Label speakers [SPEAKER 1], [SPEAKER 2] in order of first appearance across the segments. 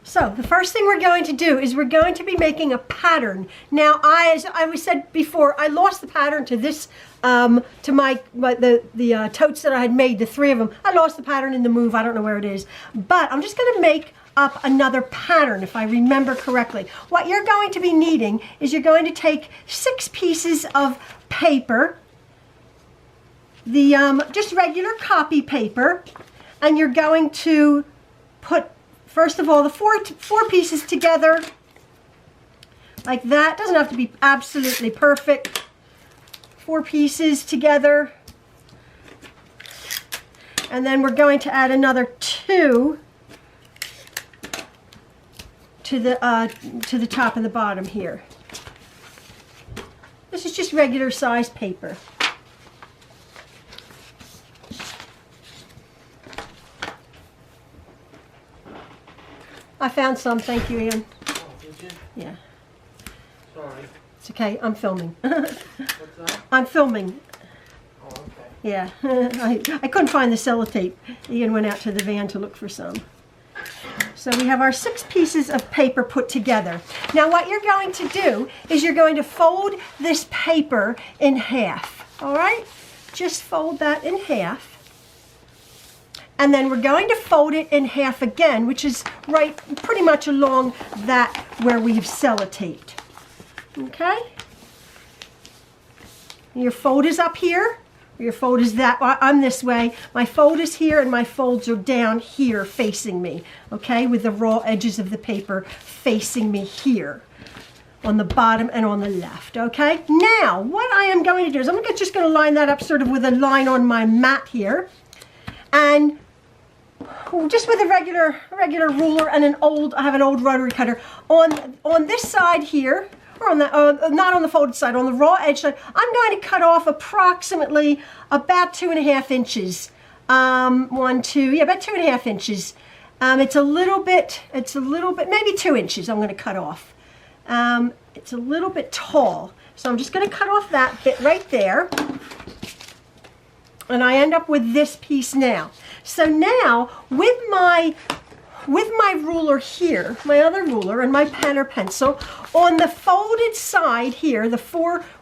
[SPEAKER 1] So the first thing we're going to do is we're going to be making a pattern. Now, as I said before, I lost the pattern to this, to the totes that I had made, the 3 of them. I lost the pattern in the move. I don't know where it is. But I'm just going to make up another pattern, if I remember correctly. What you're going to be needing is you're going to take 6 pieces of paper, the just regular copy paper, and you're going to put, first of all, the four pieces together like that. Doesn't have to be absolutely perfect. 4 pieces together, and then we're going to add another 2 to the top and the bottom here. This is just regular sized paper. I found some, thank you, Ian.
[SPEAKER 2] Oh, did you?
[SPEAKER 1] Yeah.
[SPEAKER 2] Sorry.
[SPEAKER 1] It's okay, I'm filming.
[SPEAKER 2] What's that?
[SPEAKER 1] I'm filming.
[SPEAKER 2] Oh, okay.
[SPEAKER 1] Yeah, I couldn't find the sellotape. Ian went out to the van to look for some. So we have our 6 pieces of paper put together. Now what you're going to do is you're going to fold this paper in half, all right? Just fold that in half. And then we're going to fold it in half again, which is right pretty much along that where we've sellotaped. Okay? Your fold is up here. Your fold is that, I'm this way. My fold is here and my folds are down here facing me. Okay? With the raw edges of the paper facing me here. On the bottom and on the left. Okay? Now, what I am going to do is I'm just going to line that up sort of with a line on my mat here. And just with a regular ruler and I have an old rotary cutter. On this side here, or on the, not on the folded side, on the raw edge side, I'm going to cut off approximately about 2.5 inches. About 2.5 inches. It's a little bit, maybe 2 inches I'm going to cut off. It's a little bit tall. So I'm just going to cut off that bit right there. And I end up with this piece now. So now, with my ruler here, my other ruler, and my pen or pencil, on the folded side here,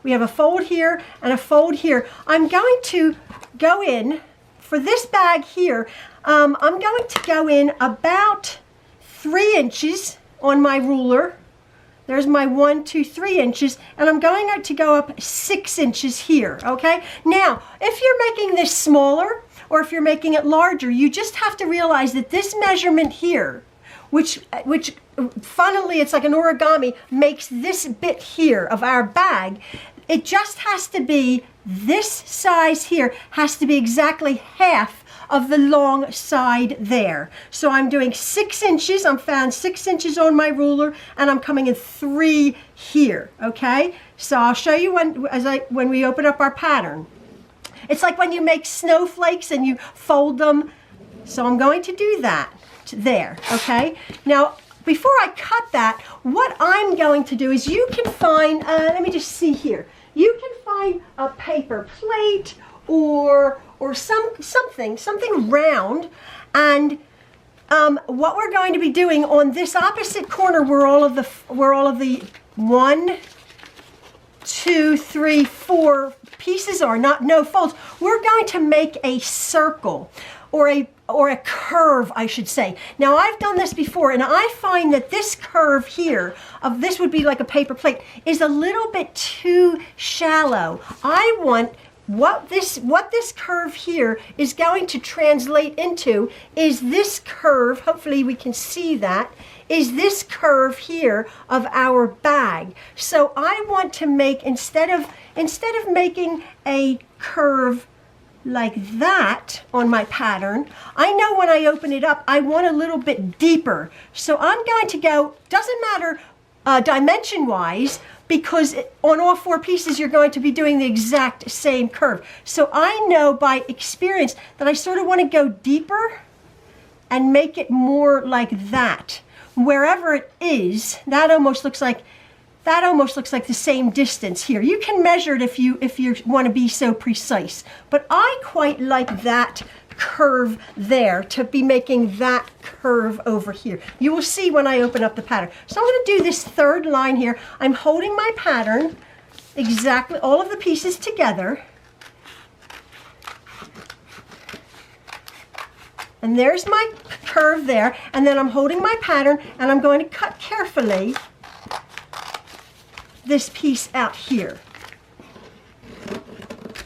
[SPEAKER 1] we have a fold here and a fold here. I'm going to go in, for this bag here, I'm going to go in about 3 inches on my ruler. There's my 1, 2, 3 inches, and I'm going to go up 6 inches here, okay? Now, if you're making this smaller, or if you're making it larger, you just have to realize that this measurement here, which funnily, it's like an origami, makes this bit here of our bag, it just has to be, this size here has to be exactly half of the long side there. So I'm doing 6 inches, I'm found 6 inches on my ruler, and I'm coming in 3 here, okay? So I'll show you when we open up our pattern. It's like when you make snowflakes and you fold them. So I'm going to do that there, okay? Now, before I cut that, what I'm going to do is you can find, let me just see here. You can find a paper plate or something round, and what we're going to be doing on this opposite corner where all of the 1, 2, 3, 4 pieces are, no folds, we're going to make a circle or a curve, I should say. Now, I've done this before, and I find that this curve here, this would be like a paper plate, is a little bit too shallow. I want what this curve here is going to translate into is this curve, hopefully we can see that, is this curve here of our bag. So I want to make, instead of making a curve like that on my pattern, I know when I open it up, I want a little bit deeper. So I'm going to go, doesn't matter dimension-wise, because on all 4 pieces, you're going to be doing the exact same curve. So I know by experience that I sort of want to go deeper and make it more like that. Wherever it is, that almost looks like the same distance here. You can measure it if you want to be so precise. But I quite like that curve there to be making that curve over here. You will see when I open up the pattern. So I'm going to do this third line here. I'm holding my pattern exactly, all of the pieces together. And there's my curve there, and then I'm holding my pattern and I'm going to cut carefully this piece out here.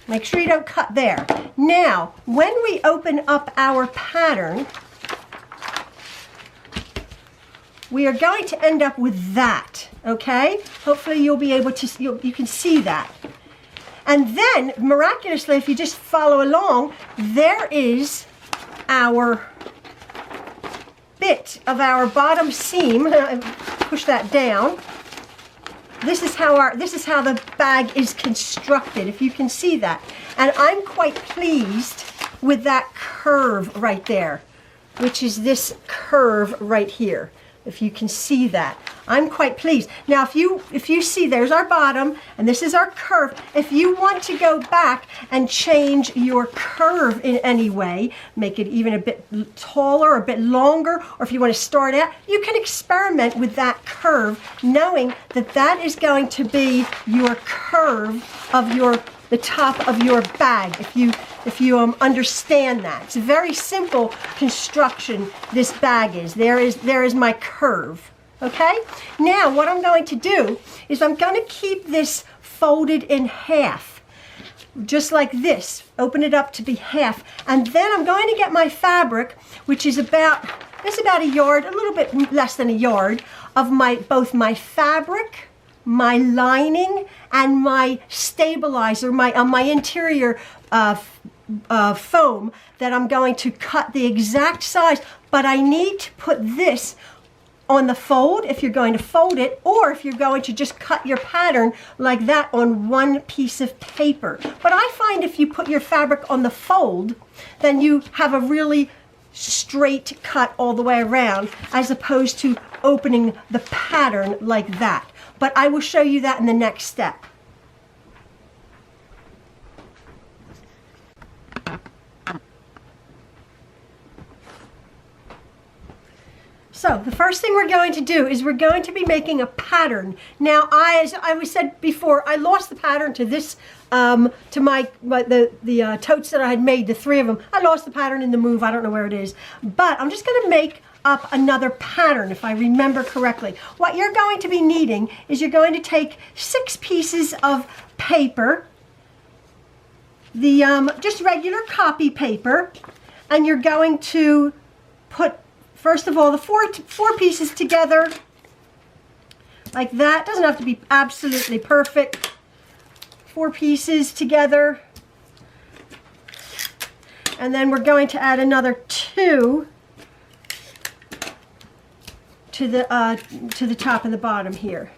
[SPEAKER 1] Make sure you don't cut there. Now, when we open up our pattern, we are going to end up with that, okay? Hopefully you'll be able to, you can see that. And then, miraculously, if you just follow along, there is our bit of our bottom seam. Push that down. This is how the bag is constructed, if you can see that. And I'm quite pleased with that curve right there, which is this curve right here. If you can see that, I'm quite pleased. Now, if you see, there's our bottom, and this is our curve. If you want to go back and change your curve in any way, make it even a bit taller, a bit longer, or if you want to start out, you can experiment with that curve, knowing that that is going to be your curve of the top of your bag, if you understand that. It's a very simple construction, this bag is. There is my curve, okay? Now, what I'm going to do is I'm going to keep this folded in half, just like this. Open it up to be half, and then I'm going to get my fabric, which is about a yard, a little bit less than a yard, of both my fabric, my lining, and my stabilizer, my interior foam, that I'm going to cut the exact size. But I need to put this on the fold if you're going to fold it, or if you're going to just cut your pattern like that on one piece of paper. But I find if you put your fabric on the fold, then you have a really straight cut all the way around, as opposed to opening the pattern like that. But I will show you that in the next step. So the first thing we're going to do is we're going to be making a pattern. Now, as I said before, I lost the pattern to this, to the totes that I had made, the 3 of them. I lost the pattern in the move. I don't know where it is. But I'm just going to make up another pattern, if I remember correctly. What you're going to be needing is you're going to take 6 pieces of paper, the just regular copy paper, and you're going to put, first of all, the four pieces together like that. Doesn't have to be absolutely perfect. 4 pieces together, and then we're going to add another 2 to the top and the bottom here.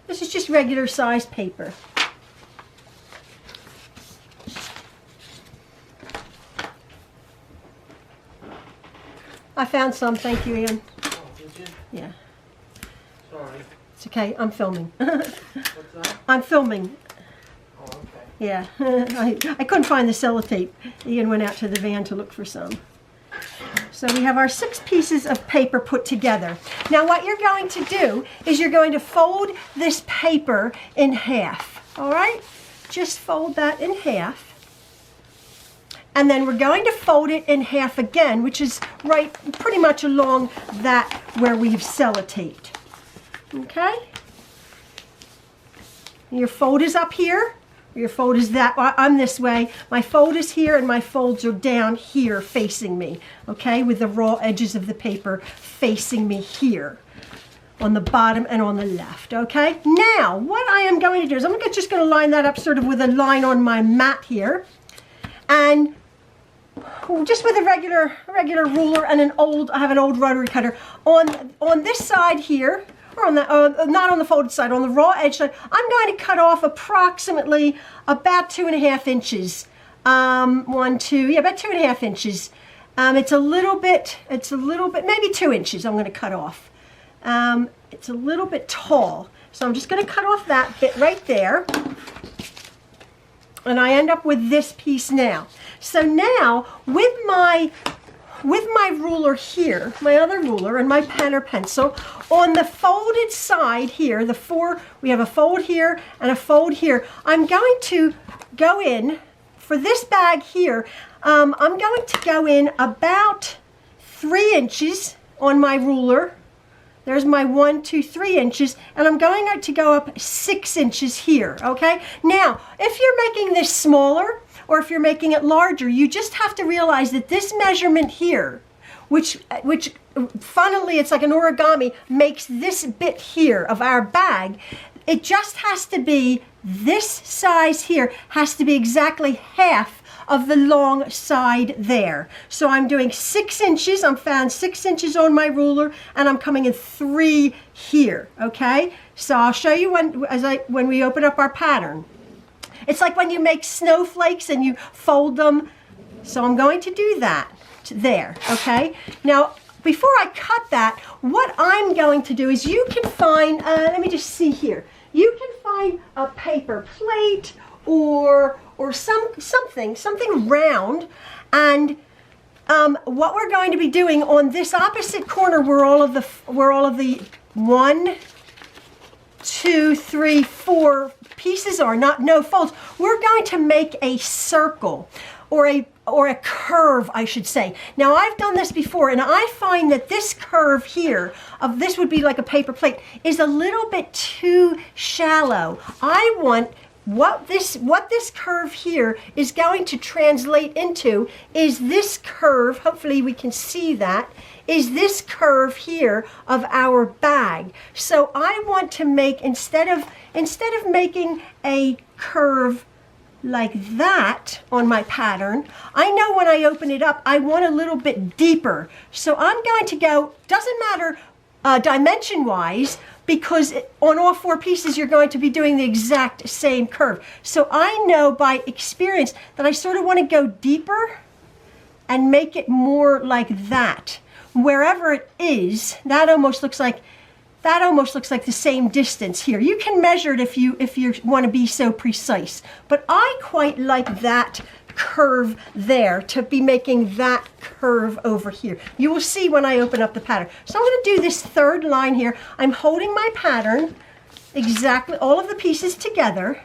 [SPEAKER 1] This is just regular size paper. I found some. Thank you, Ian.
[SPEAKER 2] Oh, did you?
[SPEAKER 1] Yeah.
[SPEAKER 2] Sorry.
[SPEAKER 1] It's okay. I'm filming.
[SPEAKER 2] What's that?
[SPEAKER 1] I'm filming.
[SPEAKER 2] Oh, okay.
[SPEAKER 1] Yeah. I couldn't find the sellotape. Ian went out to the van to look for some. So we have our 6 pieces of paper put together. Now what you're going to do is you're going to fold this paper in half. All right? Just fold that in half. And then we're going to fold it in half again, which is right pretty much along that where we've sellotaped. Okay? Your fold is up here. Your fold is that, I'm this way. My fold is here and my folds are down here facing me. Okay? With the raw edges of the paper facing me here on the bottom and on the left. Okay? Now, what I am going to do is I'm just going to line that up sort of with a line on my mat here. And just with a regular ruler and I have an old rotary cutter on this side here, or on the not on the folded side, on the raw edge side, I'm going to cut off approximately about 2.5 inches. About 2.5 inches. It's a little bit, maybe 2 inches I'm going to cut off. It's a little bit tall, so I'm just going to cut off that bit right there. And I end up with this piece now. So now with my ruler here, my other ruler and my pen or pencil, on the folded side here, we have a fold here and a fold here. I'm going to go in, for this bag here, I'm going to go in about 3 inches on my ruler. There's my 1, 2, 3 inches, and I'm going to go up 6 inches here, okay? Now, if you're making this smaller, or if you're making it larger, you just have to realize that this measurement here, which funnily it's like an origami, makes this bit here of our bag, it just has to be, this size here has to be exactly half of the long side there. So I'm doing 6 inches, I'm found 6 inches on my ruler, and I'm coming in 3 here, okay? So I'll show you when we open up our pattern. It's like when you make snowflakes and you fold them. So I'm going to do that there, okay? Now, before I cut that, what I'm going to do is you can find, let me just see here. You can find a paper plate or something round, and what we're going to be doing on this opposite corner where all of the 1, 2, 3, 4 pieces are, no folds, we're going to make a circle or a curve, I should say. Now, I've done this before, and I find that this curve here, of this would be like a paper plate, is a little bit too shallow. I want what this curve here is going to translate into is this curve, hopefully we can see that, is this curve here of our bag. So I want to make, instead of making a curve like that on my pattern, I know when I open it up, I want a little bit deeper. So I'm going to go, doesn't matter dimension-wise, because on all 4 pieces, you're going to be doing the exact same curve. So I know by experience that I sort of want to go deeper and make it more like that. Wherever it is, that almost looks like the same distance here. You can measure it if you want to be so precise. But I quite like that curve there, to be making that curve over here. You will see when I open up the pattern. So I'm going to do this 3rd line here. I'm holding my pattern, exactly all of the pieces together.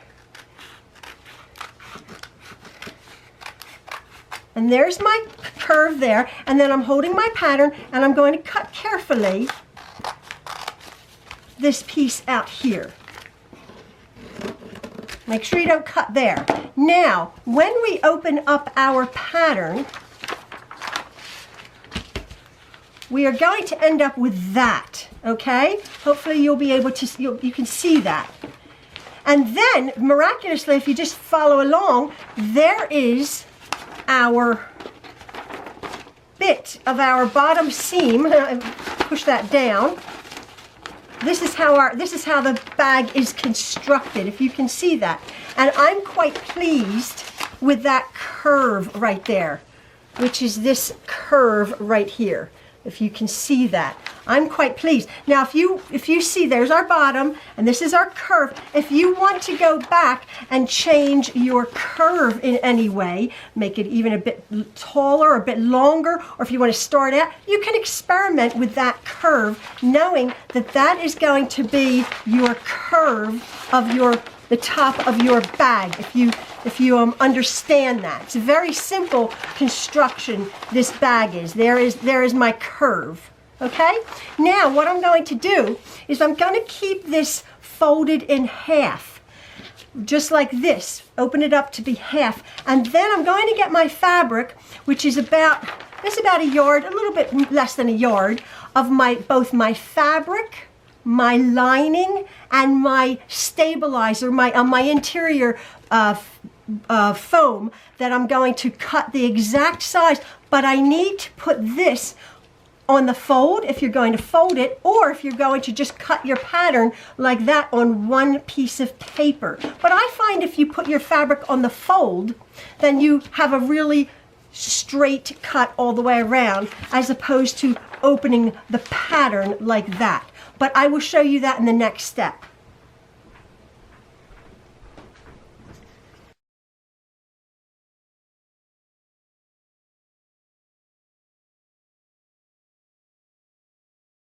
[SPEAKER 1] And there's my curve there. And then I'm holding my pattern, and I'm going to cut carefully this piece out here. Make sure you don't cut there. Now, when we open up our pattern, we are going to end up with that, okay? Hopefully you'll be able to, you can see that. And then, miraculously, if you just follow along, there is our bit of our bottom seam. Push that down. This is how the bag is constructed, if you can see that. And I'm quite pleased with that curve right there, which is this curve right here. If you can see that, I'm quite pleased. Now, if you see, there's our bottom, and this is our curve. If you want to go back and change your curve in any way, make it even a bit taller, a bit longer, or if you want to start out, you can experiment with that curve, knowing that that is going to be your curve of the top of your bag, if you understand that. It's a very simple construction, this bag is. There is my curve, okay? Now, what I'm going to do is I'm going to keep this folded in half, just like this. Open it up to be half. And then I'm going to get my fabric, which is about a yard, a little bit less than a yard, of both my fabric, my lining, and my stabilizer, my interior foam that I'm going to cut the exact size. But I need to put this on the fold if you're going to fold it, or if you're going to just cut your pattern like that on one piece of paper. But I find if you put your fabric on the fold, then you have a really straight cut all the way around, as opposed to opening the pattern like that. But I will show you that in the next step.